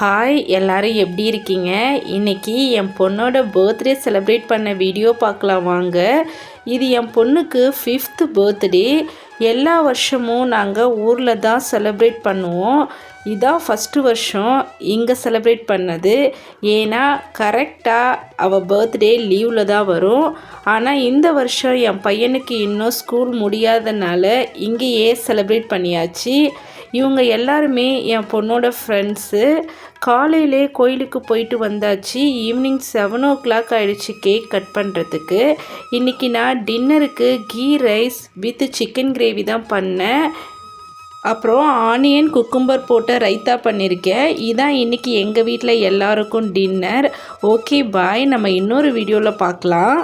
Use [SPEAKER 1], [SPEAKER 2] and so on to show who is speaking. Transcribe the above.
[SPEAKER 1] Hi எல்லாரும் எப்படி இருக்கீங்க? இன்றைக்கி என் பொண்ணோட பர்த்டே செலிப்ரேட் பண்ண வீடியோ பார்க்கலாம் வாங்க. இது என் பொண்ணுக்கு 5th பர்த்டே. எல்லா வருஷமும் நாங்கள் ஊரில் தான் செலிப்ரேட் பண்ணுவோம். இதான் ஃபஸ்ட்டு வருஷம் இங்கே செலிப்ரேட் பண்ணது. ஏன்னா கரெக்டாக அவள் பர்த்டே லீவில் தான் வரும். ஆனால் இந்த வருஷம் என் பையனுக்கு இன்னும் ஸ்கூல் முடியாதனால இங்கேயே செலிப்ரேட் பண்ணியாச்சு. இவங்க எல்லாருமே என் பொண்ணோட ஃப்ரெண்ட்ஸு. காலையிலே கோயிலுக்கு போயிட்டு வந்தாச்சு. ஈவினிங் 7 o'clock ஆகிடுச்சு கேக் கட் பண்ணுறதுக்கு. இன்றைக்கி நான் டின்னருக்கு ghee rice with chicken gravy தான் பண்ணேன். அப்புறம் ஆனியன் குக்கும்பர் போட்ட ரைத்தா பண்ணியிருக்கேன். இதான் இன்றைக்கி எங்கள் வீட்டில் எல்லாருக்கும் டின்னர். ஓகே பாய், நம்ம இன்னொரு வீடியோவில் பார்க்கலாம்.